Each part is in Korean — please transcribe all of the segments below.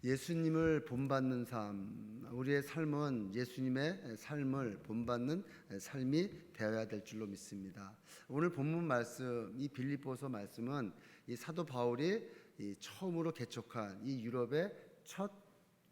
예수님을 본받는 삶, 우리의 삶은 예수님의 삶을 본받는 삶이 되어야 될 줄로 믿습니다. 오늘 본문 말씀, 이 빌립보서 말씀은 이 사도 바울이 처음으로 개척한 이 유럽의 첫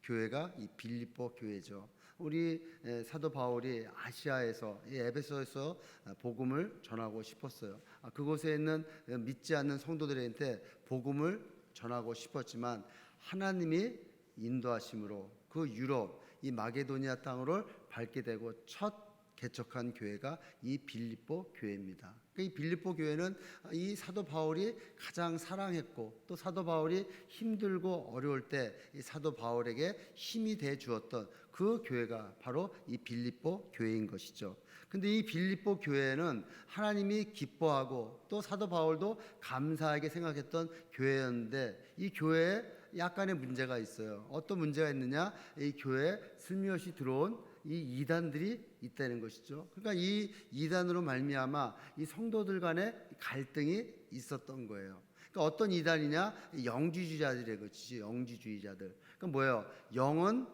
교회가 이 빌립보 교회죠. 우리 사도 바울이 아시아에서 에베소에서 복음을 전하고 싶었어요. 그곳에 있는 믿지 않는 성도들한테 복음을 전하고 싶었지만 하나님이 인도하심으로 그 유럽 이 마게도니아 땅을 밟게 되고 첫 개척한 교회가 이 빌립보 교회입니다. 이 빌립보 교회는 이 사도 바울이 가장 사랑했고 또 사도 바울이 힘들고 어려울 때 이 사도 바울에게 힘이 돼 주었던 그 교회가 바로 이 빌립보 교회인 것이죠. 근데 이 빌립보 교회는 하나님이 기뻐하고 또 사도 바울도 감사하게 생각했던 교회였는데 이 교회에 약간의 문제가 있어요. 어떤 문제가 있느냐? 이 교회에 슬며시 들어온 이 이단들이 있다는 것이죠. 그러니까 이 이단으로 말미암아 이 성도들 간의 갈등이 있었던 거예요. 그러니까 어떤 이단이냐? 영지주의자들의 것이지. 영지주의자들. 그러니까 뭐예요? 영은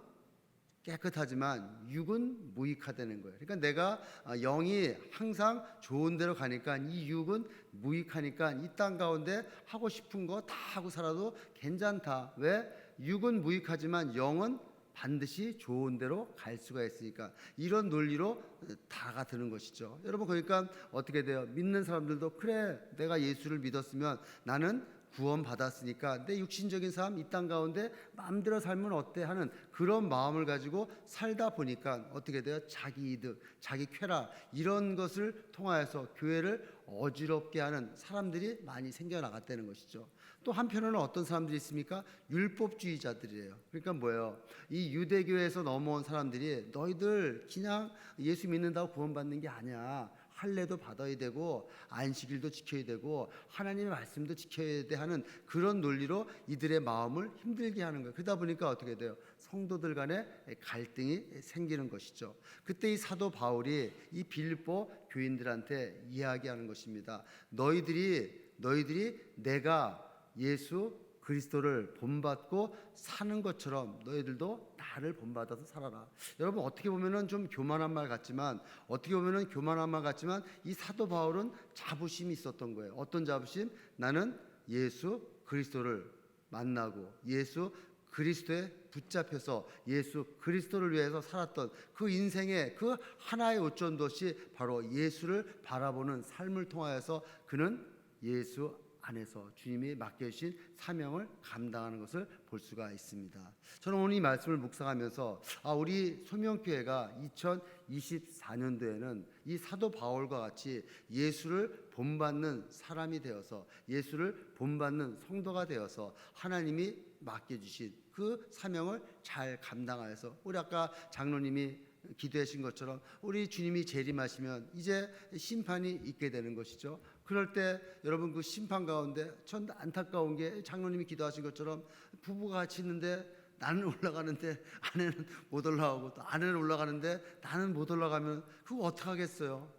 깨끗하지만 육은 무익하다는 거예요. 그러니까 내가 영이 항상 좋은 데로 가니까 이 육은 무익하니까 이 땅 가운데 하고 싶은 거 다 하고 살아도 괜찮다. 왜? 육은 무익하지만 영은 반드시 좋은 데로 갈 수가 있으니까 이런 논리로 다가 드는 것이죠. 여러분 그러니까 어떻게 돼요? 믿는 사람들도 그래 내가 예수를 믿었으면 나는 구원 받았으니까 내 육신적인 삶 이 땅 가운데 마음대로 살면 어때 하는 그런 마음을 가지고 살다 보니까 어떻게 돼요? 자기 이득, 자기 쾌락 이런 것을 통하여서 교회를 어지럽게 하는 사람들이 많이 생겨나갔다는 것이죠. 또 한편으로는 어떤 사람들이 있습니까? 율법주의자들이에요. 그러니까 뭐예요? 이 유대교에서 넘어온 사람들이 너희들 그냥 예수 믿는다고 구원받는 게 아니야. 할례도 받아야 되고 안식일도 지켜야 되고 하나님의 말씀도 지켜야 돼 하는 그런 논리로 이들의 마음을 힘들게 하는 거예요. 그러다 보니까 어떻게 돼요? 성도들 간에 갈등이 생기는 것이죠. 그때 이 사도 바울이 이 빌립보 교인들한테 이야기하는 것입니다. 너희들이 내가 예수 그리스도를 본받고 사는 것처럼 너희들도 나를 본받아서 살아라. 여러분 어떻게 보면은 좀 교만한 말 같지만 이 사도 바울은 자부심이 있었던 거예요. 어떤 자부심? 나는 예수 그리스도를 만나고 예수 그리스도에 붙잡혀서 예수 그리스도를 위해서 살았던 그 인생의 그 하나의 오점도시 바로 예수를 바라보는 삶을 통하여서 그는 예수 안에서 주님이 맡겨주신 사명을 감당하는 것을 볼 수가 있습니다. 저는 오늘 이 말씀을 묵상하면서 우리 소명교회가 2024년도에는 이 사도 바울과 같이 예수를 본받는 사람이 되어서 예수를 본받는 성도가 되어서 하나님이 맡겨주신 그 사명을 잘 감당하여서 우리 아까 장로님이 기도하신 것처럼 우리 주님이 재림하시면 이제 심판이 있게 되는 것이죠. 그럴 때 여러분 그 심판 가운데 전 안타까운 게 장로님이 기도하신 것처럼 부부가 같이 있는데 나는 올라가는데 아내는 못 올라가고 또 아내는 올라가는데 나는 못 올라가면 그거 어떡하겠어요?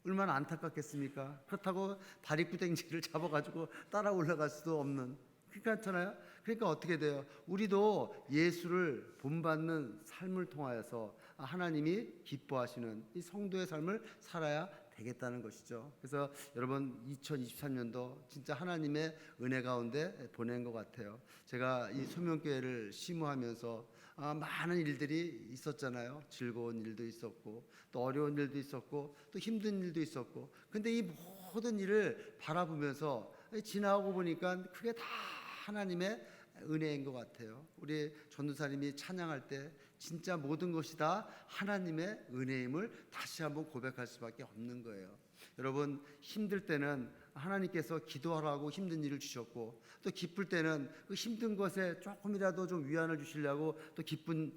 얼마나 안타깝겠습니까? 그렇다고 다리구댕지를 잡아가지고 따라 올라갈 수도 없는 그렇잖아요. 그러니까 어떻게 돼요? 우리도 예수를 본받는 삶을 통하여서 하나님이 기뻐하시는 이 성도의 삶을 살아야 되겠다는 것이죠. 그래서 여러분 2023년도 진짜 하나님의 은혜 가운데 보낸 것 같아요. 제가 이 소명교회를 심호하면서 많은 일들이 있었잖아요. 즐거운 일도 있었고 또 어려운 일도 있었고 또 힘든 일도 있었고 근데 이 모든 일을 바라보면서 지나고 보니까 그게 다 하나님의 은혜인 것 같아요. 우리 전도사님이 찬양할 때 진짜 모든 것이 다 하나님의 은혜임을 다시 한번 고백할 수밖에 없는 거예요. 여러분 힘들 때는 하나님께서 기도하라고 힘든 일을 주셨고 또 기쁠 때는 그 힘든 것에 조금이라도 좀 위안을 주시려고 또 기쁜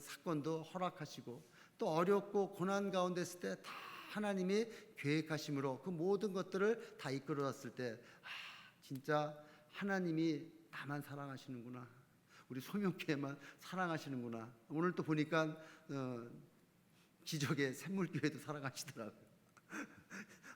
사건도 허락하시고 또 어렵고 고난 가운데 있을 때 다 하나님이 계획하심으로 그 모든 것들을 다 이끌어놨을 때 진짜 하나님이 나만 사랑하시는구나. 우리 소명교회만 사랑하시는구나. 오늘 또 보니까 기적의 샘물교회도 사랑하시더라고요.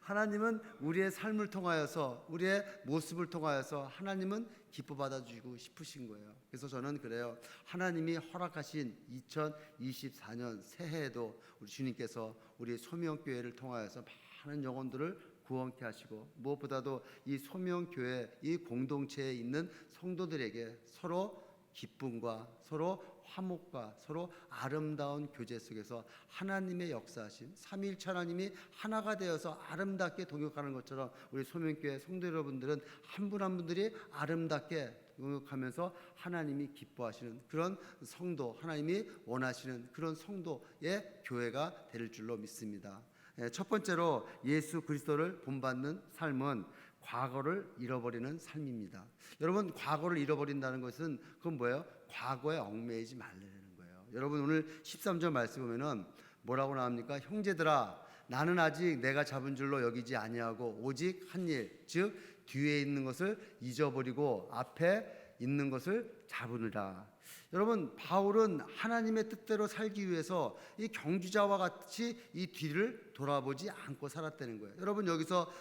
하나님은 우리의 삶을 통하여서, 우리의 모습을 통하여서 하나님은 기뻐 받아주고 싶으신 거예요. 그래서 저는 그래요. 하나님이 허락하신 2024년 새해에도 우리 주님께서 우리 소명교회를 통하여서 많은 영혼들을 구원케 하시고, 무엇보다도 이 소명교회, 이 공동체에 있는 성도들에게 서로 기쁨과 서로 화목과 서로 아름다운 교제 속에서 하나님의 역사하심, 삼위일체 하나님이 하나가 되어서 아름답게 동역하는 것처럼 우리 소명교회 성도 여러분들은 한 분 한 분들이 아름답게 동역하면서 하나님이 기뻐하시는 그런 성도, 하나님이 원하시는 그런 성도의 교회가 될 줄로 믿습니다. 첫 번째로 예수 그리스도를 본받는 삶은 과거를 잃어버리는 삶입니다. 여러분, 과거를 잃어버린다는 것은 그건 뭐예요? 과거에 얽매이지 말라는 거예요. 여러분, 오늘 13절 말씀 보면은 뭐라고 나옵니까? 형제들아, 나는 아직 내가 잡은 줄로 여기지 아니하고 오직 한 일, 즉 뒤에 있는 것을 잊어버리고 앞에 있는 것을 잡으느라. 여러분, 바울은 하나님의 뜻대로 살기 위해서 이 경주자와 같이 이 뒤를 돌아보지 않고 살았다는 거예요. 여러분, 여기서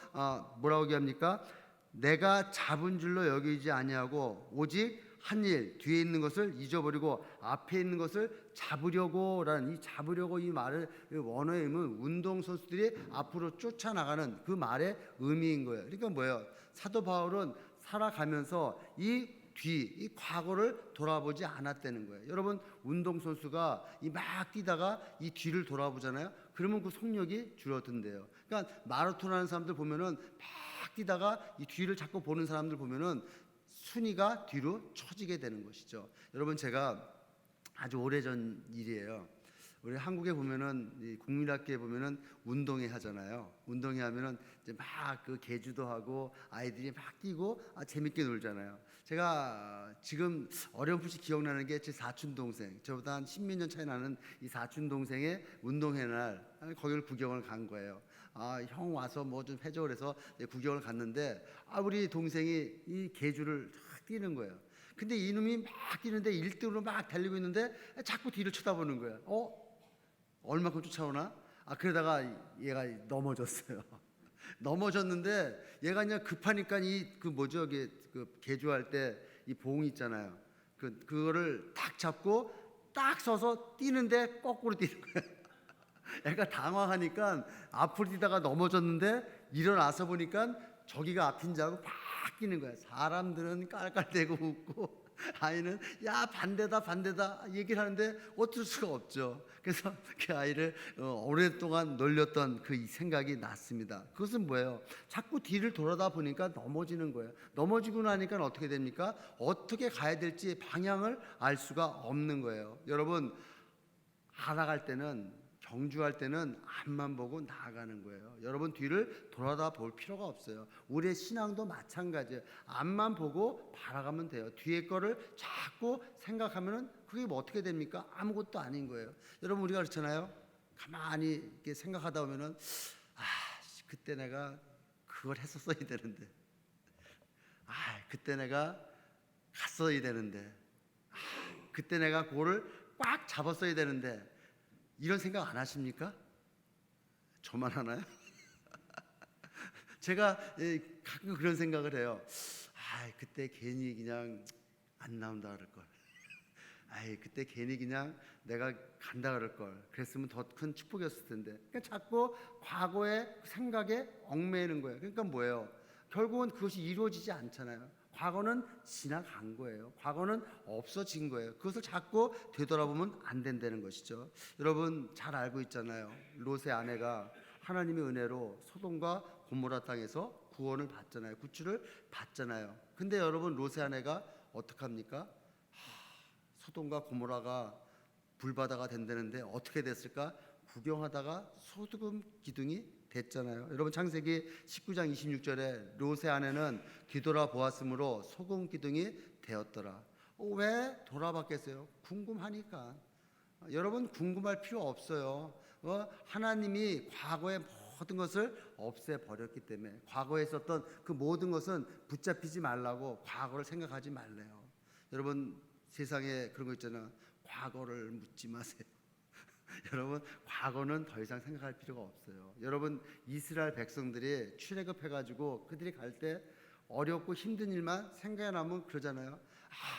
뭐라고 얘기합니까? 내가 잡은 줄로 여기지 아니하고 오직 한 일, 뒤에 있는 것을 잊어버리고 앞에 있는 것을 잡으려고라는 이 잡으려고 이 말을, 원어의 의미는 운동선수들이 앞으로 쫓아나가는 그 말의 의미인 거예요. 그러니까 뭐예요? 사도 바울은 살아가면서 이 과거를 돌아보지 않았다는 거예요. 여러분, 운동선수가 이 막 뛰다가 이 뒤를 돌아보잖아요. 그러면 그 속력이 줄어든대요. 그러니까 마라톤 하는 사람들 보면은 막 뛰다가 이 뒤를 자꾸 보는 사람들 보면은 순위가 뒤로 처지게 되는 것이죠. 여러분, 제가 아주 오래전 일이에요. 우리 한국에 보면은 이 국민학교에 보면은 운동회 하잖아요. 운동회 하면은 이제 막 그 계주도 하고 아이들이 막 뛰고 재밌게 놀잖아요. 제가 지금 어렴풋이 기억나는 게 제 사촌 동생, 저보다 한 십몇 년 차이 나는 이 사촌 동생의 운동회 날 거기를 구경을 간 거예요. 형 와서 뭐 좀 해줘 그래서 구경을 갔는데 우리 동생이 이 계주를 탁 뛰는 거예요. 근데 이놈이 막 뛰는데 1등으로 막 달리고 있는데 자꾸 뒤를 쳐다보는 거예요. 얼마큼 쫓아오나? 그러다가 얘가 넘어졌어요. 넘어졌는데 얘가 그냥 급하니까 그 뭐죠? 그 개주할 때 이 봉 있잖아요. 그거를 딱 잡고 딱 서서 뛰는데 거꾸로 뛰는 거예요. 애가 당황하니까 앞으로 뛰다가 넘어졌는데 일어나서 보니까 저기가 앞인 줄 알고 막 뛰는 거야. 사람들은 깔깔대고 웃고 아이는 야 반대다 얘기를 하는데 어쩔 수가 없죠. 그래서 그 아이를 오랫동안 놀렸던 그 생각이 났습니다. 그것은 뭐예요? 자꾸 뒤를 돌아다 보니까 넘어지는 거예요. 넘어지고 나니까 어떻게 됩니까? 어떻게 가야 될지 방향을 알 수가 없는 거예요. 여러분, 알아갈 때는, 경주할 때는 앞만 보고 나아가는 거예요. 여러분, 뒤를 돌아다 볼 필요가 없어요. 우리의 신앙도 마찬가지예요. 앞만 보고 바라가면 돼요. 뒤에 거를 자꾸 생각하면은 그게 뭐 어떻게 됩니까? 아무것도 아닌 거예요. 여러분, 우리가 그렇잖아요. 가만히 이렇게 생각하다 보면은 그때 내가 그걸 했었어야 되는데, 그때 내가 갔어야 되는데, 그때 내가 그거를 꽉 잡았어야 되는데, 이런 생각 안 하십니까? 저만 하나요? 제가 가끔 그런 생각을 해요. 그때 괜히 그냥 안 나온다 그럴 걸. 그때 괜히 그냥 내가 간다 그럴 걸. 그랬으면 더 큰 축복이었을 텐데. 그러니까 자꾸 과거의 생각에 얽매이는 거예요. 그러니까 뭐예요? 결국은 그것이 이루어지지 않잖아요. 과거는 지나간 거예요. 과거는 없어진 거예요. 그것을 자꾸 되돌아보면 안 된다는 것이죠. 여러분, 잘 알고 있잖아요. 롯의 아내가 하나님의 은혜로 소돔과 고모라 땅에서 구원을 받잖아요. 구출을 받잖아요. 근데 여러분, 롯의 아내가 어떡합니까? 소돔과 고모라가 불바다가 된다는데 어떻게 됐을까? 구경하다가 소금 기둥이 됐잖아요. 여러분, 창세기 19장 26절에 롯의 아내는 뒤돌아보았으므로 소금 기둥이 되었더라. 왜 돌아봤겠어요? 궁금하니까. 여러분, 궁금할 필요 없어요. 하나님이 과거의 모든 것을 없애버렸기 때문에 과거에 있었던 그 모든 것은 붙잡히지 말라고 과거를 생각하지 말래요. 여러분, 세상에 그런 거 있잖아. 과거를 묻지 마세요. 여러분, 과거는 더 이상 생각할 필요가 없어요. 여러분, 이스라엘 백성들이 출애굽해가지고 그들이 갈 때 어렵고 힘든 일만 생각이 나면 그러잖아요.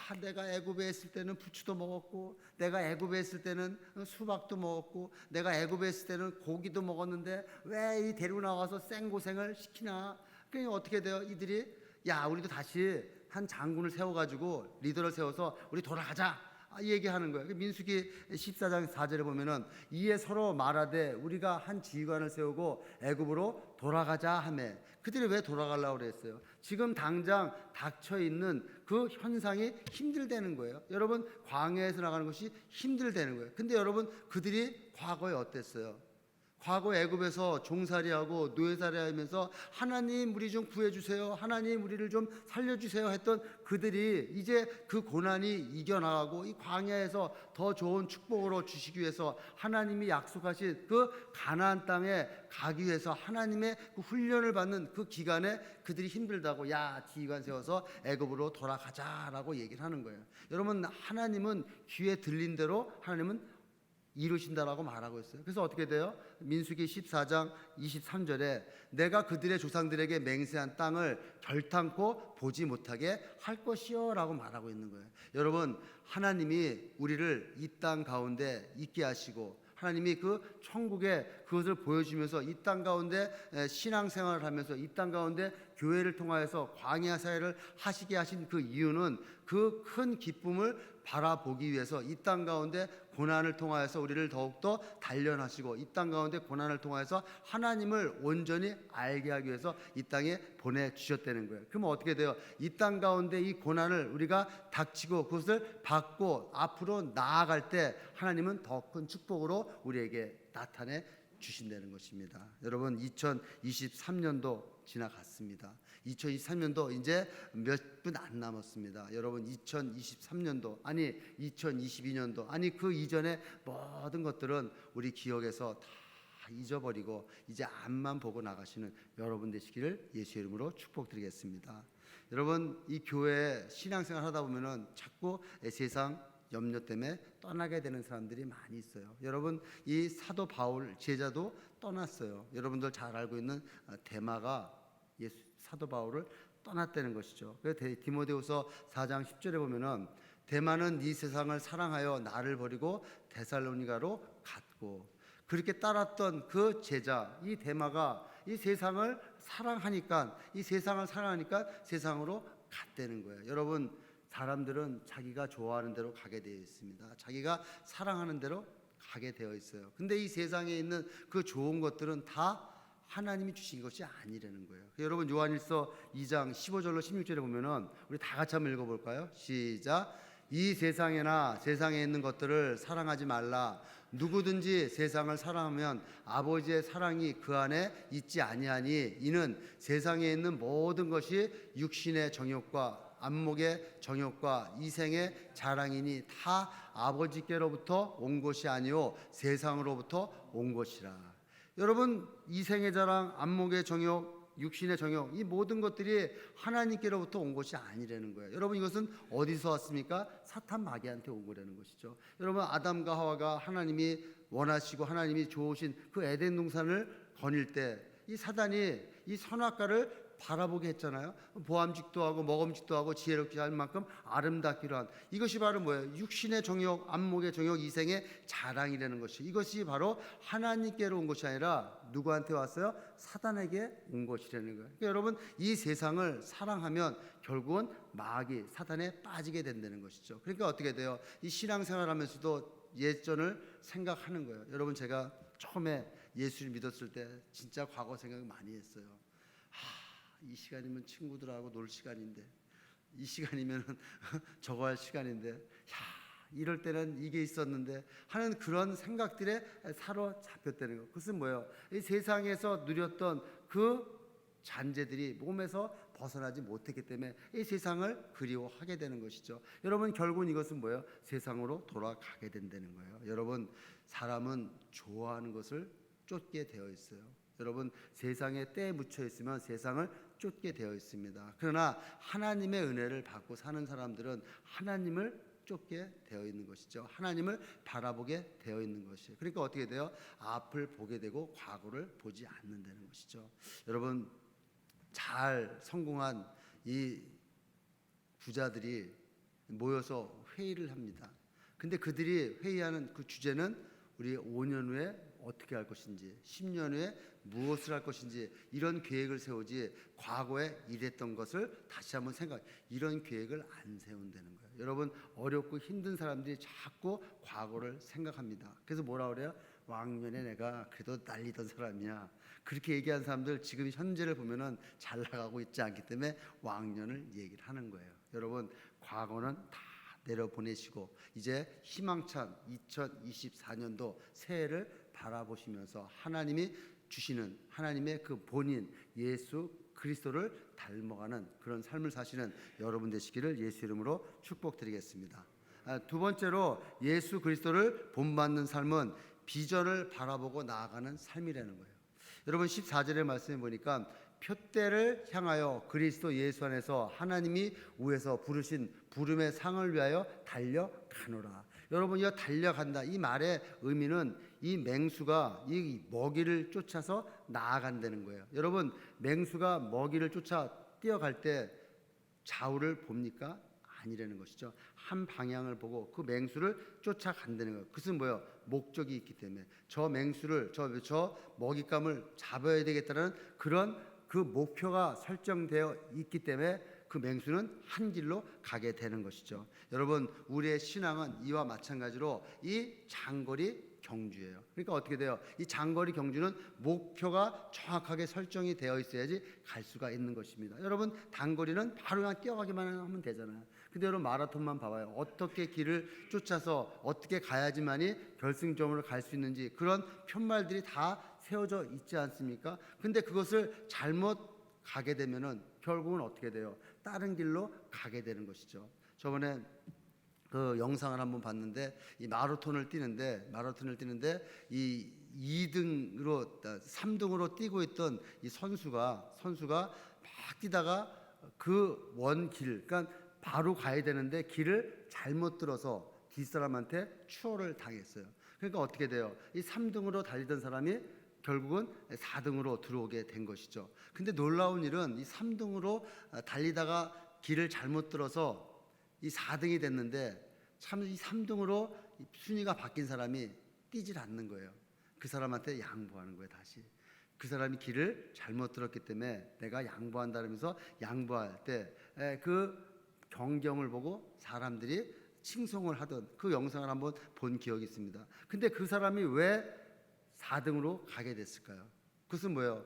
아, 내가 애굽에 있을 때는 부추도 먹었고, 내가 애굽에 있을 때는 수박도 먹었고, 내가 애굽에 있을 때는 고기도 먹었는데 왜 이 데리고 나와서 생고생을 시키나? 그러니까 어떻게 돼요? 이들이 야, 우리도 다시 한 장군을 세워가지고 리더를 세워서 우리 돌아가자, 얘기하는 거예요. 민수기 14장 4절에 보면은 이에 서로 말하되 우리가 한 지휘관을 세우고 애굽으로 돌아가자 하매. 그들이 왜 돌아가려고 그랬어요? 지금 당장 닥쳐 있는 그 현상이 힘들다는 거예요. 여러분, 광야에서 나가는 것이 힘들다는 거예요. 근데 여러분, 그들이 과거에 어땠어요? 과거 애굽에서 종살이하고 노예살이하면서 하나님 우리 좀 구해주세요, 하나님 우리를 좀 살려주세요 했던 그들이 이제 그 고난이 이겨나가고 이 광야에서 더 좋은 축복으로 주시기 위해서 하나님이 약속하신 그 가나안 땅에 가기 위해서 하나님의 그 훈련을 받는 그 기간에 그들이 힘들다고 야, 지휘관 세워서 애굽으로 돌아가자라고 얘기를 하는 거예요. 여러분, 하나님은 귀에 들린 대로 하나님은 이루신다라고 말하고 있어요. 그래서 어떻게 돼요? 민수기 14장 23절에 내가 그들의 조상들에게 맹세한 땅을 결탄코 보지 못하게 할 것이요 라고 말하고 있는 거예요. 여러분, 하나님이 우리를 이 땅 가운데 있게 하시고 하나님이 그 천국에 그것을 보여주면서 이 땅 가운데 신앙생활을 하면서 이 땅 가운데 교회를 통하여서 광야 사회를 하시게 하신 그 이유는 그 큰 기쁨을 바라보기 위해서 이 땅 가운데 고난을 통하여서 우리를 더욱더 단련하시고 이 땅 가운데 고난을 통하여서 하나님을 온전히 알게 하기 위해서 이 땅에 보내주셨다는 거예요. 그러면 어떻게 돼요? 이 땅 가운데 이 고난을 우리가 닥치고 그것을 받고 앞으로 나아갈 때 하나님은 더 큰 축복으로 우리에게 나타내 주신다는 것입니다. 여러분, 2023년도 지나갔습니다. 2023년도 이제 몇 분 안 남았습니다. 여러분, 2023년도 아니 2022년도 아니 그 이전의 모든 것들은 우리 기억에서 다 잊어버리고 이제 앞만 보고 나가시는 여러분 되시기를 예수의 이름으로 축복드리겠습니다. 여러분, 이 교회 신앙생활 하다 보면은 자꾸 세상 염려 때문에 떠나게 되는 사람들이 많이 있어요. 여러분, 이 사도 바울 제자도 떠났어요. 여러분들 잘 알고 있는 데마가 사도 바울을 떠났다는 것이죠. 그래서 디모데후서 4장 10절에 보면은 데마는 이 세상을 사랑하여 나를 버리고 데살로니가로 갔고, 그렇게 따랐던 그 제자 이 데마가 이 세상을 사랑하니까 세상으로 갔다는 거예요. 여러분, 사람들은 자기가 좋아하는 대로 가게 되어 있습니다. 자기가 사랑하는 대로 가게 되어 있어요. 근데 이 세상에 있는 그 좋은 것들은 다 하나님이 주신 것이 아니라는 거예요. 여러분, 요한일서 2장 15절로 16절에 보면은 우리 다 같이 한번 읽어볼까요? 시작. 이 세상에나 세상에 있는 것들을 사랑하지 말라. 누구든지 세상을 사랑하면 아버지의 사랑이 그 안에 있지 아니하니 이는 세상에 있는 모든 것이 육신의 정욕과 안목의 정욕과 이생의 자랑이니 다 아버지께로부터 온 것이 아니요 세상으로부터 온 것이라. 여러분, 이생의 자랑, 안목의 정욕, 육신의 정욕, 이 모든 것들이 하나님께로부터 온 것이 아니라는 거예요. 여러분, 이것은 어디서 왔습니까? 사탄 마귀한테 온 거라는 것이죠. 여러분, 아담과 하와가 하나님이 원하시고 하나님이 좋으신 그 에덴 동산을 거닐 때 이 사단이 이 선악과를 바라보게 했잖아요. 보암직도 하고 먹음직도 하고 지혜롭게 할 만큼 아름답기로 한, 이것이 바로 뭐예요? 육신의 정욕, 안목의 정욕, 이생의 자랑이라는 것이, 이것이 바로 하나님께로 온 것이 아니라 누구한테 왔어요? 사단에게 온 것이라는 거예요. 그러니까 여러분, 이 세상을 사랑하면 결국은 마귀, 사단에 빠지게 된다는 것이죠. 그러니까 어떻게 돼요? 이 신앙생활하면서도 예전을 생각하는 거예요. 여러분, 제가 처음에 예수를 믿었을 때 진짜 과거 생각 많이 했어요. 이 시간이면 친구들하고 놀 시간인데, 이 시간이면 저거 할 시간인데, 이럴 때는 이게 있었는데 하는 그런 생각들에 사로잡혔다는 것. 그것은 뭐예요? 이 세상에서 누렸던 그 잔재들이 몸에서 벗어나지 못했기 때문에 이 세상을 그리워하게 되는 것이죠. 여러분, 결국은 이것은 뭐예요? 세상으로 돌아가게 된다는 거예요. 여러분, 사람은 좋아하는 것을 쫓게 되어 있어요. 여러분, 세상에 때에 묻혀 있으면 세상을 쫓게 되어 있습니다. 그러나 하나님의 은혜를 받고 사는 사람들은 하나님을 쫓게 되어 있는 것이죠. 하나님을 바라보게 되어 있는 것이에요. 그러니까 어떻게 돼요? 앞을 보게 되고 과거를 보지 않는다는 것이죠. 여러분, 잘 성공한 이 부자들이 모여서 회의를 합니다. 근데 그들이 회의하는 그 주제는 우리 5년 후에 어떻게 할 것인지, 10년 후에 무엇을 할 것인지, 이런 계획을 세우지 과거에 이랬던 것을 다시 한번 이런 계획을 안 세운다는 거예요. 여러분, 어렵고 힘든 사람들이 자꾸 과거를 생각합니다. 그래서 뭐라 그래요? 왕년에 내가 그래도 날리던 사람이야. 그렇게 얘기한 사람들 지금 현재를 보면은 잘 나가고 있지 않기 때문에 왕년을 얘기를 하는 거예요. 여러분, 과거는 다 내려보내시고 이제 희망찬 2024년도 새해를 바라보시면서 하나님이 주시는 하나님의 그 본인 예수 그리스도를 닮아가는 그런 삶을 사시는 여러분 되시기를 예수 이름으로 축복드리겠습니다. 두 번째로 예수 그리스도를 본받는 삶은 비전을 바라보고 나아가는 삶이라는 거예요. 여러분 14절의 말씀에 보니까 표대를 향하여 그리스도 예수 안에서 하나님이 위에서 부르신 부름의 상을 위하여 달려가노라. 여러분, 이 달려간다 이 말의 의미는 이 맹수가 이 먹이를 쫓아서 나아간다는 거예요. 여러분, 맹수가 먹이를 쫓아 뛰어갈 때 좌우를 봅니까? 아니라는 것이죠. 한 방향을 보고 그 맹수를 쫓아간다는 거예요. 그것은 뭐예요? 목적이 있기 때문에 저 맹수를 저 먹잇감을 잡아야 되겠다는 그런 그 목표가 설정되어 있기 때문에 그 맹수는 한 길로 가게 되는 것이죠. 여러분, 우리의 신앙은 이와 마찬가지로 이 장거리 경주예요. 그러니까 어떻게 돼요? 이 장거리 경주는 목표가 정확하게 설정이 되어 있어야지 갈 수가 있는 것입니다. 여러분, 단거리는 바로 그냥 뛰어가기만 하면 되잖아요. 근데 여러분, 마라톤만 봐봐요. 어떻게 길을 쫓아서 어떻게 가야지만이 결승점으로 갈 수 있는지 그런 편말들이 다 세워져 있지 않습니까? 근데 그것을 잘못 가게 되면은 결국은 어떻게 돼요? 다른 길로 가게 되는 것이죠. 저번에 그 영상을 한번 봤는데 이 마라톤을 뛰는데 이 2등으로 3등으로 뛰고 있던 이 선수가 막 뛰다가 그 원길, 그러니까 바로 가야 되는데 길을 잘못 들어서 뒷사람한테 추월을 당했어요. 그러니까 어떻게 돼요? 이 3등으로 달리던 사람이 결국은 4등으로 들어오게 된 것이죠. 근데 놀라운 일은 이 3등으로 달리다가 길을 잘못 들어서 이 4등이 됐는데 참 이 3등으로 순위가 바뀐 사람이 뛰질 않는 거예요. 그 사람한테 양보하는 거예요. 다시 그 사람이 길을 잘못 들었기 때문에 내가 양보한다면서 양보할 때 그 경경을 보고 사람들이 칭송을 하던 그 영상을 한번 본 기억이 있습니다. 근데 그 사람이 왜 4등으로 가게 됐을까요? 그것은 뭐예요?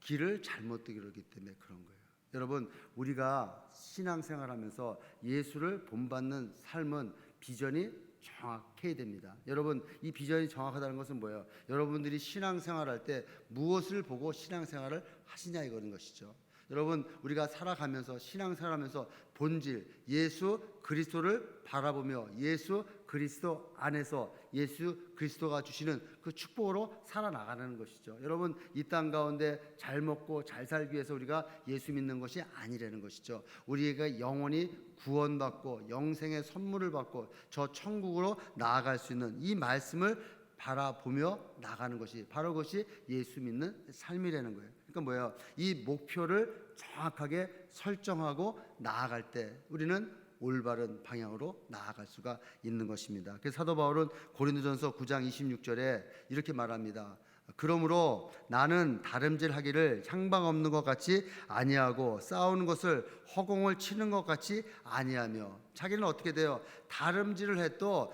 길을 잘못 들었기 때문에 그런 거예요. 여러분, 우리가 신앙생활하면서 예수를 본받는 삶은 비전이 정확해야 됩니다. 여러분, 이 비전이 정확하다는 것은 뭐예요? 여러분들이 신앙생활할 때 무엇을 보고 신앙생활을 하시냐 이거는 것이죠. 여러분, 우리가 살아가면서 신앙생활하면서 본질 예수 그리스도를 바라보며 예수 그리스도 안에서 예수 그리스도가 주시는 그 축복으로 살아나가는 것이죠. 여러분, 이 땅 가운데 잘 먹고 잘 살기 위해서 우리가 예수 믿는 것이 아니라는 것이죠. 우리가 영원히 구원받고 영생의 선물을 받고 저 천국으로 나아갈 수 있는 이 말씀을 바라보며 나가는 것이 바로 그것이 예수 믿는 삶이라는 거예요. 그러니까 뭐예요? 이 목표를 정확하게 설정하고 나아갈 때 우리는 올바른 방향으로 나아갈 수가 있는 것입니다. 그래서 사도 바울은 고린도전서 9장 26절에 이렇게 말합니다. 그러므로 나는 다름질하기를 향방 없는 것 같이 아니하고 싸우는 것을 허공을 치는 것 같이 아니하며, 자기는 어떻게 돼요? 다름질을 해도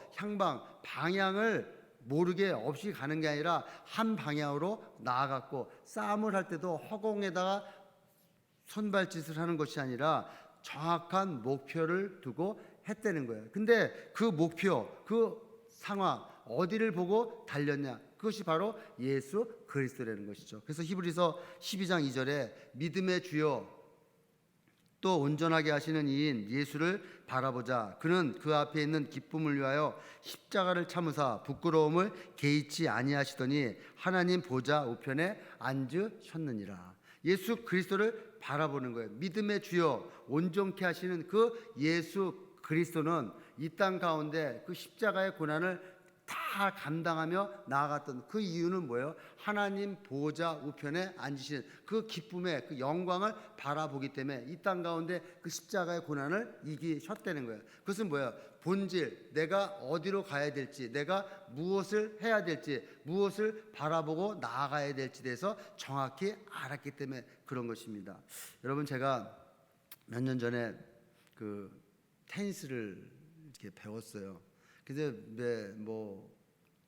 방향을 모르게 없이 가는 게 아니라 한 방향으로 나아갔고, 싸움을 할 때도 허공에다가 손발짓을 하는 것이 아니라 정확한 목표를 두고 했다는 거예요. 근데 그 목표, 그 상황 어디를 보고 달렸냐? 그것이 바로 예수 그리스도라는 것이죠. 그래서 히브리서 12장 2절에 믿음의 주요 또 온전하게 하시는 이인 예수를 바라보자. 그는 그 앞에 있는 기쁨을 위하여 십자가를 참으사 부끄러움을 개의치 아니하시더니 하나님 보좌 우편에 앉으셨느니라. 예수 그리스도를 바라보는 거예요. 믿음의 주요 온전케 하시는 그 예수 그리스도는 이 땅 가운데 그 십자가의 고난을 다 감당하며 나아갔던 그 이유는 뭐예요? 하나님 보좌 우편에 앉으신 그 기쁨의 그 영광을 바라보기 때문에 이 땅 가운데 그 십자가의 고난을 이기셨다는 거예요. 그것은 뭐예요? 본질, 내가 어디로 가야 될지, 내가 무엇을 해야 될지, 무엇을 바라보고 나아가야 될지 대해서 정확히 알았기 때문에 그런 것입니다. 여러분, 제가 몇 년 전에 그 테니스를 이렇게 배웠어요. 그래서 뭐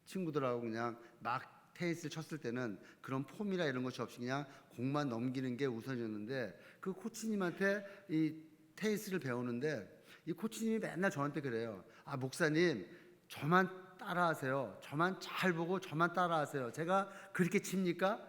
친구들하고 그냥 막 테니스를 쳤을 때는 그런 폼이나 이런 것이 없이 그냥 공만 넘기는 게 우선이었는데, 그 코치님한테 이 테니스를 배우는데 이 코치님이 맨날 저한테 그래요. 아, 목사님, 저만 따라하세요. 저만 잘 보고 저만 따라하세요. 제가 그렇게 칩니까?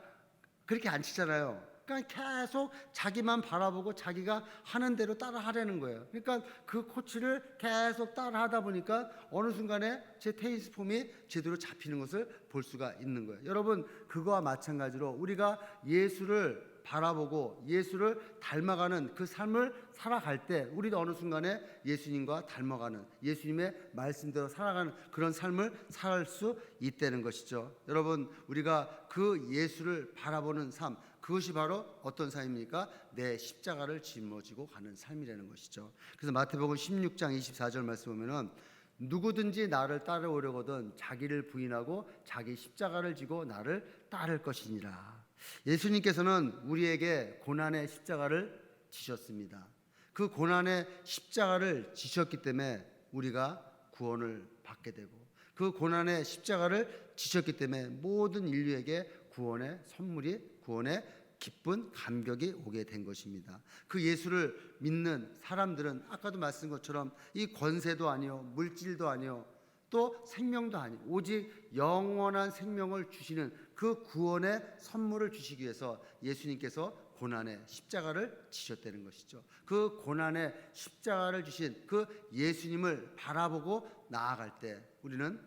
그렇게 안 치잖아요. 그러니까 계속 자기만 바라보고 자기가 하는 대로 따라 하려는 거예요. 그러니까 그 코치를 계속 따라 하다 보니까 어느 순간에 제 테니스 폼이 제대로 잡히는 것을 볼 수가 있는 거예요. 여러분, 그거와 마찬가지로 우리가 예수를 바라보고 예수를 닮아가는 그 삶을 살아갈 때 우리도 어느 순간에 예수님과 닮아가는, 예수님의 말씀대로 살아가는 그런 삶을 살 수 있다는 것이죠. 여러분, 우리가 그 예수를 바라보는 삶, 그것이 바로 어떤 삶입니까? 내 십자가를 짊어지고 가는 삶이라는 것이죠. 그래서 마태복음 16장 24절 말씀 보면은 누구든지 나를 따라오려거든 자기를 부인하고 자기 십자가를 지고 나를 따를 것이니라. 예수님께서는 우리에게 고난의 십자가를 지셨습니다. 그 고난의 십자가를 지셨기 때문에 우리가 구원을 받게 되고, 그 고난의 십자가를 지셨기 때문에 모든 인류에게 구원의 선물이, 구원의 기쁜 감격이 오게 된 것입니다. 그 예수를 믿는 사람들은 아까도 말씀한 것처럼 이 권세도 아니요, 물질도 아니요, 또 생명도 아니요, 오직 영원한 생명을 주시는 그 구원의 선물을 주시기 위해서 예수님께서 고난의 십자가를 지셨다는 것이죠. 그 고난의 십자가를 주신 그 예수님을 바라보고 나아갈 때 우리는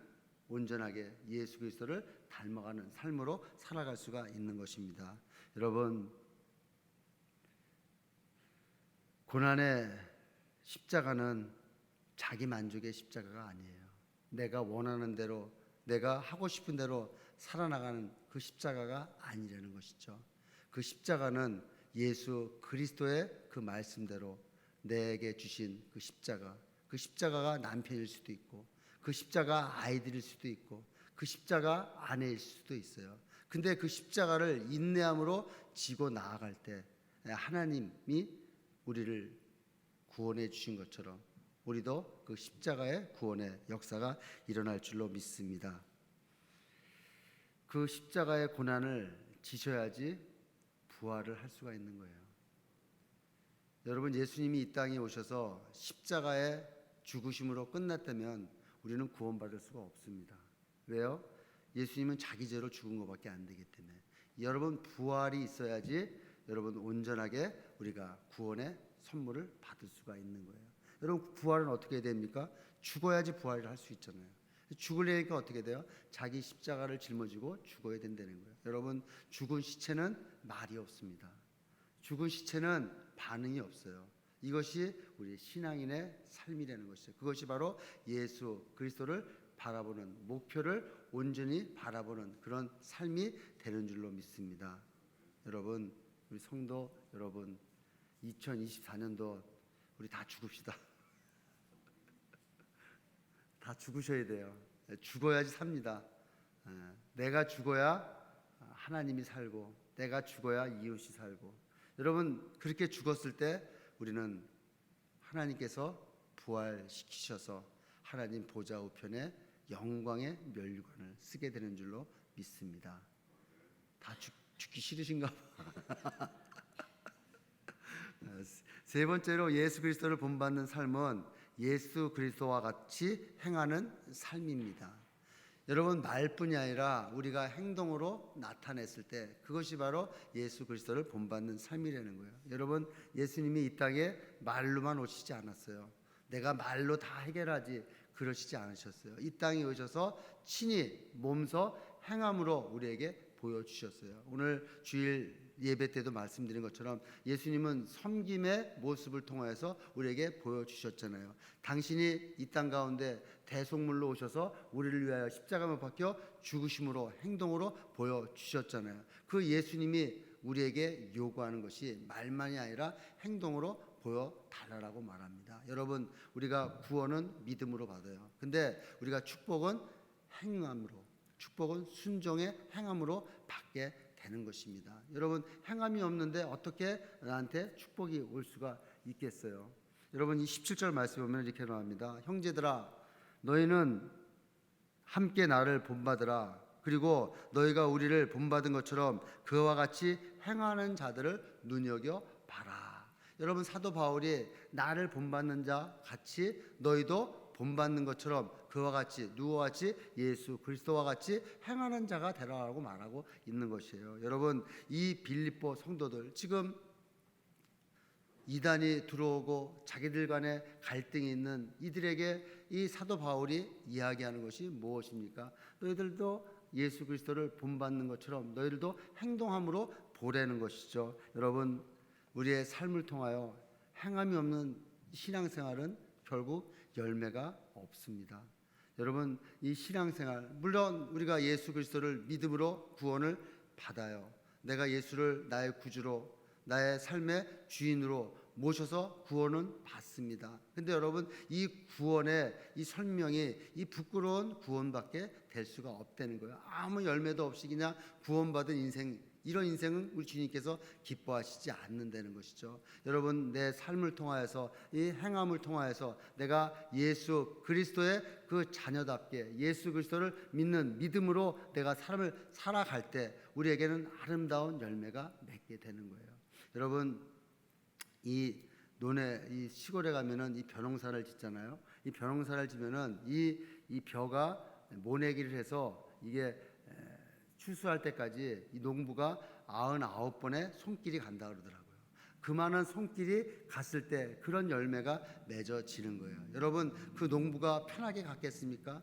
온전하게 예수 그리스도를 닮아가는 삶으로 살아갈 수가 있는 것입니다. 여러분, 고난의 십자가는 자기 만족의 십자가가 아니에요. 내가 원하는 대로, 내가 하고 싶은 대로 살아나가는 그 십자가가 아니라는 것이죠. 그 십자가는 예수 그리스도의 그 말씀대로 내게 주신 그 십자가, 그 십자가가 남편일 수도 있고, 그 십자가 아이들일 수도 있고, 그 십자가 아내일 수도 있어요. 근데 그 십자가를 인내함으로 지고 나아갈 때 하나님이 우리를 구원해 주신 것처럼 우리도 그 십자가의 구원의 역사가 일어날 줄로 믿습니다. 그 십자가의 고난을 지셔야지 부활을 할 수가 있는 거예요. 여러분, 예수님이 이 땅에 오셔서 십자가의 죽으심으로 끝났다면 우리는 구원받을 수가 없습니다. 왜요? 예수님은 자기 죄로 죽은 것밖에 안 되기 때문에. 여러분, 부활이 있어야지 여러분 온전하게 우리가 구원의 선물을 받을 수가 있는 거예요. 여러분, 부활은 어떻게 해야 됩니까? 죽어야지 부활을 할 수 있잖아요. 죽으려니까 어떻게 돼요? 자기 십자가를 짊어지고 죽어야 된다는 거예요. 여러분, 죽은 시체는 말이 없습니다. 죽은 시체는 반응이 없어요. 이것이 우리 신앙인의 삶이라는 것이죠. 그것이 바로 예수 그리스도를 바라보는, 목표를 온전히 바라보는 그런 삶이 되는 줄로 믿습니다. 여러분, 우리 성도 여러분, 2024년도 우리 다 죽읍시다. 다 죽으셔야 돼요. 죽어야지 삽니다. 내가 죽어야 하나님이 살고, 내가 죽어야 이웃이 살고. 여러분, 그렇게 죽었을 때 우리는 하나님께서 부활시키셔서 하나님 보좌 우편에 영광의 면류관을 쓰게 되는 줄로 믿습니다. 다 죽기 싫으신가 봐. 세 번째로 예수 그리스도를 본받는 삶은 예수 그리스도와 같이 행하는 삶입니다. 여러분, 말뿐이 아니라 우리가 행동으로 나타냈을 때 그것이 바로 예수 그리스도를 본받는 삶이라는 거예요. 여러분, 예수님이 이 땅에 말로만 오시지 않았어요. 내가 말로 다 해결하지 그러시지 않으셨어요. 이 땅에 오셔서 친히 몸소 행함으로 우리에게 보여주셨어요. 오늘 주일 예배 때도 말씀드린 것처럼 예수님은 섬김의 모습을 통하여서 우리에게 보여주셨잖아요. 당신이 이 땅 가운데 대속물로 오셔서 우리를 위하여 십자가 못 박혀 죽으심으로 행동으로 보여주셨잖아요. 그 예수님이 우리에게 요구하는 것이 말만이 아니라 행동으로 보여달라고 말합니다. 여러분, 우리가 구원은 믿음으로 받아요. 근데 우리가 축복은 행함으로, 축복은 순종의 행함으로 받게 되는 것입니다. 여러분, 행함이 없는데 어떻게 나한테 축복이 올 수가 있겠어요? 여러분, 이 17절 말씀에 보면 이렇게 나옵니다. 형제들아, 너희는 함께 나를 본받으라. 그리고 너희가 우리를 본받은 것처럼 그와 같이 행하는 자들을 눈여겨봐라. 여러분, 사도 바울이 나를 본받는 자 같이 너희도 본받는 것처럼 그와 같이, 누구와 같이? 예수 그리스도와 같이 행하는 자가 되라고 말하고 있는 것이에요. 여러분, 이 빌립보 성도들, 지금 이단이 들어오고 자기들 간에 갈등이 있는 이들에게 이 사도 바울이 이야기하는 것이 무엇입니까? 너희들도 예수 그리스도를 본받는 것처럼 너희들도 행동함으로 보라는 것이죠. 여러분, 우리의 삶을 통하여 행함이 없는 신앙생활은 결국 열매가 없습니다. 여러분, 이 신앙생활, 물론 우리가 예수 그리스도를 믿음으로 구원을 받아요. 내가 예수를 나의 구주로, 나의 삶의 주인으로 모셔서 구원은 받습니다. 근데 여러분, 이 구원의 이 설명이 이 부끄러운 구원밖에 될 수가 없다는 거예요. 아무 열매도 없이 그냥 구원받은 인생, 이런 인생은 우리 주님께서 기뻐하시지 않는다는 것이죠. 여러분, 내 삶을 통하여서, 이 행함을 통하여서 내가 예수 그리스도의 그 자녀답게 예수 그리스도를 믿는 믿음으로 내가 삶을 살아갈 때 우리에게는 아름다운 열매가 맺게 되는 거예요. 여러분, 이 논에, 이 시골에 가면은 이 벼농사를 짓잖아요. 이 벼농사를 지면은 이 벼가 모내기를 해서 이게 추수할 때까지 이 농부가 99번의 손길이 간다 그러더라고요. 그 많은 손길이 갔을 때 그런 열매가 맺어지는 거예요. 여러분, 그 농부가 편하게 갔겠습니까?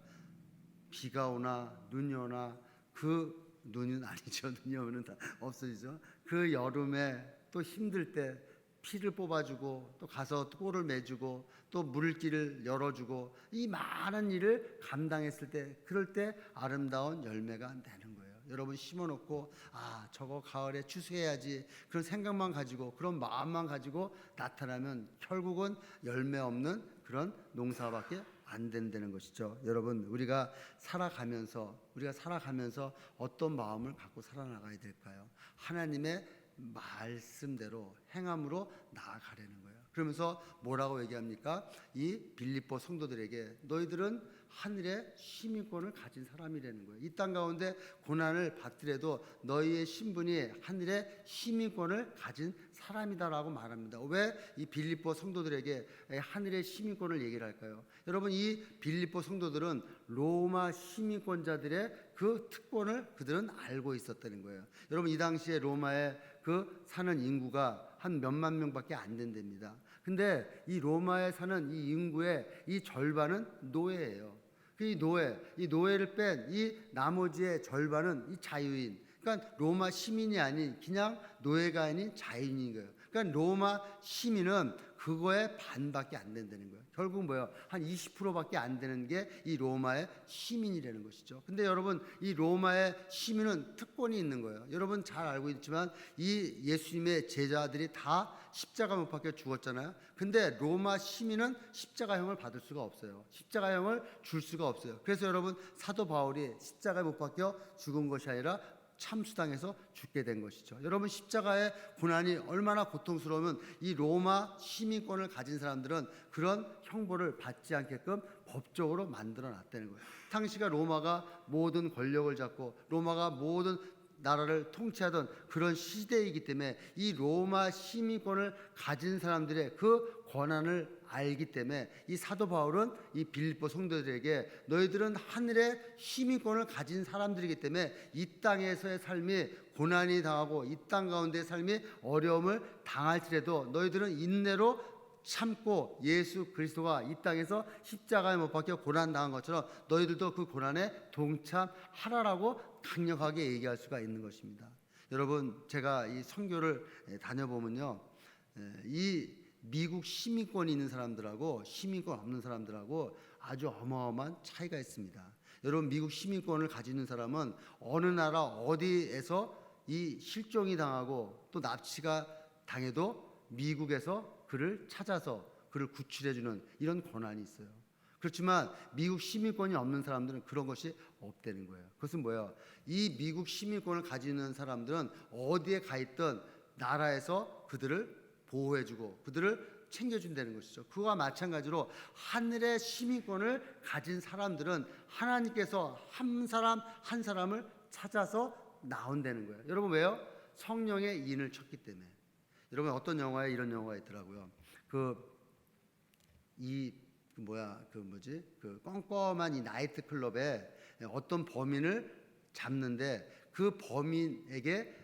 비가 오나 눈이 오나, 그 눈은 아니죠. 눈이 오면 다 없어지죠. 그 여름에 또 힘들 때 피를 뽑아주고 또 가서 꼴을 매주고 또 물길을 열어주고 이 많은 일을 감당했을 때, 그럴 때 아름다운 열매가 나는 거예요. 여러분, 심어놓고 저거 가을에 추수해야지 그런 생각만 가지고 그런 마음만 가지고 나타나면 결국은 열매 없는 그런 농사밖에 안 된다는 것이죠. 여러분, 우리가 살아가면서 어떤 마음을 갖고 살아나가야 될까요? 하나님의 말씀대로 행함으로 나아가려는 거예요. 그러면서 뭐라고 얘기합니까? 이 빌립보 성도들에게 너희들은 하늘의 시민권을 가진 사람이라는 거예요. 이 땅 가운데 고난을 받더라도 너희의 신분이 하늘의 시민권을 가진 사람이다라고 말합니다. 왜 이 빌립보 성도들에게 하늘의 시민권을 얘기를 할까요? 여러분, 이 빌립보 성도들은 로마 시민권자들의 그 특권을 그들은 알고 있었다는 거예요. 여러분, 이 당시에 로마에 그 사는 인구가 한 몇만 명밖에 안 된답니다. 근데 이 로마에 사는 이 인구의 이 절반은 노예예요. 이 노예를 뺀 이 나머지의 절반은 이 자유인, 그러니까 로마 시민이 아닌 그냥 노예가 아닌 자유인인 거예요. 그러니까 로마 시민은 그거의 반밖에 안 된다는 거예요. 결국 뭐예요? 한 20%밖에 안 되는 게 이 로마의 시민이라는 것이죠. 근데 여러분, 이 로마의 시민은 특권이 있는 거예요. 여러분 잘 알고 있지만 이 예수님의 제자들이 다 십자가 못 박혀 죽었잖아요. 근데 로마 시민은 십자가형을 받을 수가 없어요. 십자가형을 줄 수가 없어요. 그래서 여러분, 사도 바울이 십자가에 못 박혀 죽은 것이 아니라 참수당해서 죽게 된 것이죠. 여러분, 십자가의 고난이 얼마나 고통스러우면 이 로마 시민권을 가진 사람들은 그런 형벌을 받지 않게끔 법적으로 만들어 놨다는 거예요. 당시가 로마가 모든 권력을 잡고 로마가 모든 나라를 통치하던 그런 시대이기 때문에 이 로마 시민권을 가진 사람들의 그 권한을 알기 때문에 이 사도 바울은 이 빌립보 성도들에게 너희들은 하늘의 시민권을 가진 사람들이기 때문에 이 땅에서의 삶이 고난이 당하고 이 땅 가운데의 삶이 어려움을 당할지라도 너희들은 인내로 참고 예수 그리스도가 이 땅에서 십자가에 못 박혀 고난 당한 것처럼 너희들도 그 고난에 동참하라라고 강력하게 얘기할 수가 있는 것입니다. 여러분, 제가 이 선교를 다녀보면요, 이 미국 시민권이 있는 사람들하고 시민권 없는 사람들하고 아주 어마어마한 차이가 있습니다. 여러분, 미국 시민권을 가지고 있는 사람은 어느 나라 어디에서 이 실종이 당하고 또 납치가 당해도 미국에서 그를 찾아서 그를 구출해주는 이런 권한이 있어요. 그렇지만 미국 시민권이 없는 사람들은 그런 것이 없다는 거예요. 그것은 뭐예요? 이 미국 시민권을 가지고 있는 사람들은 어디에 가 있든 나라에서 그들을 보호해주고 그들을 챙겨준다는 것이죠. 그와 마찬가지로 하늘의 시민권을 가진 사람들은 하나님께서 한 사람 한 사람을 찾아서 나온다는 거예요. 여러분, 왜요? 성령의 인을 쳤기 때문에. 여러분, 어떤 영화에 이런 영화가 있더라고요. 그 껌껌한 이 나이트 클럽에 어떤 범인을 잡는데 그 범인에게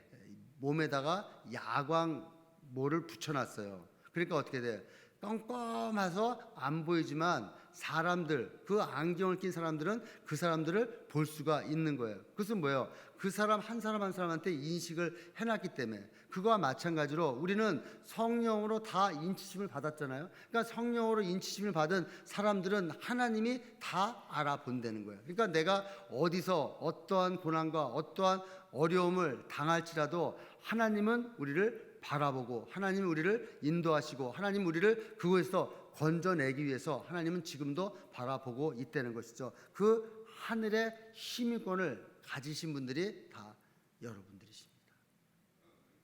몸에다가 야광모를 붙여놨어요. 그러니까 어떻게 돼요? 껌껌해서 안 보이지만 사람들, 그 안경을 낀 사람들은 그 사람들을 볼 수가 있는 거예요. 그것은 뭐예요? 그 사람 한 사람 한 사람한테 인식을 해놨기 때문에. 그거와 마찬가지로 우리는 성령으로 다 인치심을 받았잖아요. 그러니까 성령으로 인치심을 받은 사람들은 하나님이 다 알아본다는 거예요. 그러니까 내가 어디서 어떠한 고난과 어떠한 어려움을 당할지라도 하나님은 우리를 바라보고 하나님은 우리를 인도하시고 하나님은 우리를 그곳에서 건져내기 위해서 하나님은 지금도 바라보고 있다는 것이죠. 그 하늘의 시민권을 가지신 분들이 다 여러분들이십니다.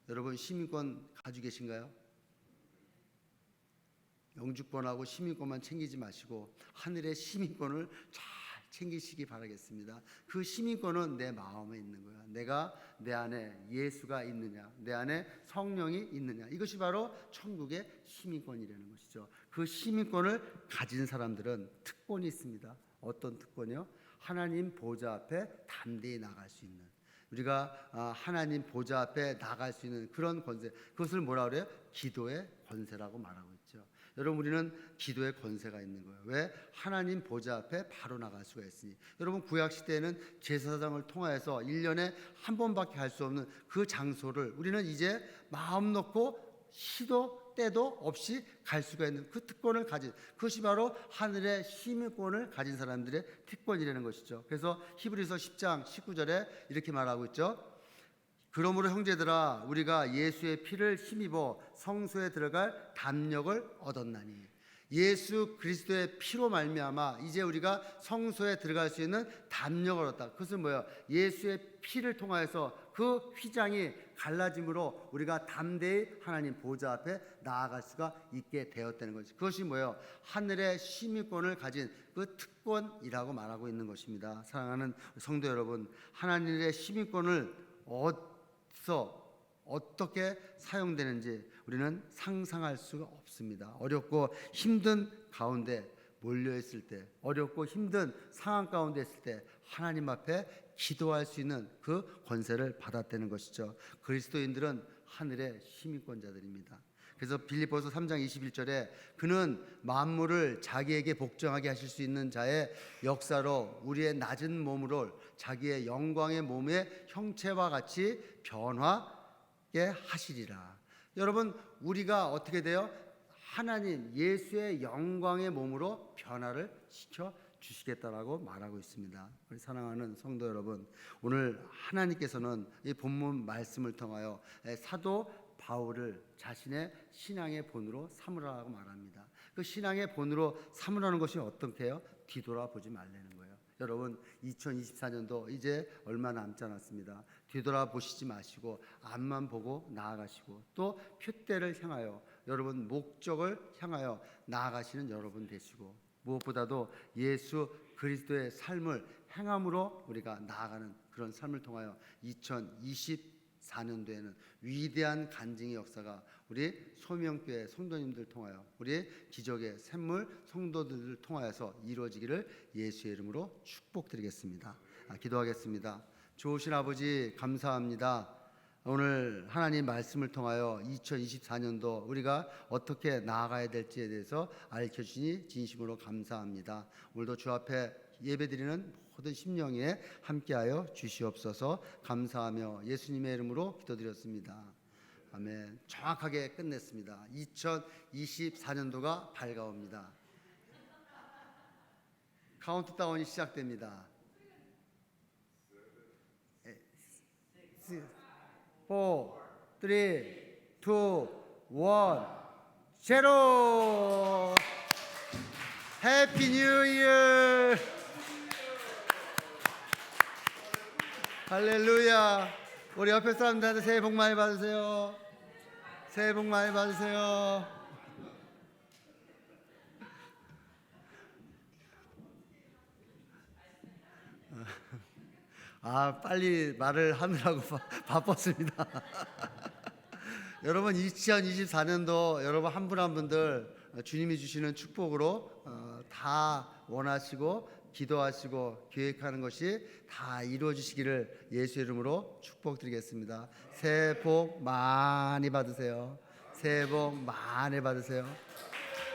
여러분, 시민권 가지고 계신가요? 영주권하고 시민권만 챙기지 마시고 하늘의 시민권을 잘 챙기시기 바라겠습니다. 그 시민권은 내 마음에 있는 거야. 내가 내 안에 예수가 있느냐, 내 안에 성령이 있느냐, 이것이 바로 천국의 시민권이라는 것이죠. 그 시민권을 가진 사람들은 특권이 있습니다. 어떤 특권이요? 하나님 보좌 앞에 담대히 나갈 수 있는, 우리가 하나님 보좌 앞에 나갈 수 있는 그런 권세, 그것을 뭐라 그래요? 기도의 권세라고 말하고 있죠. 여러분, 우리는 기도의 권세가 있는 거예요. 왜? 하나님 보좌 앞에 바로 나갈 수가 있으니. 여러분, 구약 시대에는 제사장을 통하여서 1년에 한 번밖에 갈 수 없는 그 장소를 우리는 이제 마음 놓고 시도 때도 없이 갈 수가 있는 그 특권을 가진, 그것이 바로 하늘의 시민권을 가진 사람들의 특권이라는 것이죠. 그래서 히브리서 10장 19절에 이렇게 말하고 있죠. 그러므로 형제들아, 우리가 예수의 피를 힘입어 성소에 들어갈 담력을 얻었나니. 예수 그리스도의 피로 말미암아 이제 우리가 성소에 들어갈 수 있는 담력을 얻었다. 그것은 뭐예요? 예수의 피를 통하여서 그 휘장이 갈라짐으로 우리가 담대히 하나님 보좌 앞에 나아갈 수가 있게 되었다는 것이, 그것이 뭐예요? 하늘의 시민권을 가진 그 특권이라고 말하고 있는 것입니다. 사랑하는 성도 여러분, 하나님의 시민권을 어떻게 사용되는지 우리는 상상할 수가 없습니다. 어렵고 힘든 가운데 몰려있을 때, 어렵고 힘든 상황 가운데 있을 때 하나님 앞에 기도할 수 있는 그 권세를 받았다는 것이죠. 그리스도인들은 하늘의 시민권자들입니다. 그래서 빌립보서 3장 21절에 그는 만물을 자기에게 복종하게 하실 수 있는 자의 역사로 우리의 낮은 몸으로 자기의 영광의 몸의 형체와 같이 변화하게 하시리라. 여러분, 우리가 어떻게 돼요? 하나님 예수의 영광의 몸으로 변화를 시켜 주시겠다라고 말하고 있습니다. 우리 사랑하는 성도 여러분, 오늘 하나님께서는 이 본문 말씀을 통하여 사도 바울을 자신의 신앙의 본으로 삼으라고 말합니다. 그 신앙의 본으로 삼으라는 것이 어떻게 해요? 뒤돌아보지 말라는 거예요. 여러분, 2024년도 이제 얼마 남지 않았습니다. 뒤돌아보시지 마시고 앞만 보고 나아가시고 또 표대를 향하여 여러분 목적을 향하여 나아가시는 여러분 되시고, 무엇보다도 예수 그리스도의 삶을 행함으로 우리가 나아가는 그런 삶을 통하여 2024년도에는 위대한 간증의 역사가 우리 소명교회 성도님들 통하여 우리 기적의 샘물 성도들을 통하여서 이루어지기를 예수의 이름으로 축복드리겠습니다. 기도하겠습니다. 좋으신 아버지 감사합니다. 오늘 하나님 말씀을 통하여 2024년도 우리가 어떻게 나아가야 될지에 대해서 알려주시니 진심으로 감사합니다. 오늘도 주 앞에 예배드리는 모든 심령에 함께하여 주시옵소서. 감사하며 예수님의 이름으로 기도드렸습니다. 아멘. 정확하게 끝냈습니다. 2024년도가 밝아옵니다. 카운트다운이 시작됩니다. 4, 3, 2, 1, 제로. 해피 뉴 이어. 할렐루야. 우리 옆에 사람들한테 새해 복 많이 받으세요. 새해 복 많이 받으세요. 빨리 말을 하느라고 바빴습니다. 여러분 2024년도 여러분 한 분 한 분들 주님이 주시는 축복으로 다 원하시고 기도하시고 계획하는 것이 다 이루어지시기를 예수 이름으로 축복드리겠습니다. 새해 복 많이 받으세요. 새해 복 많이 받으세요.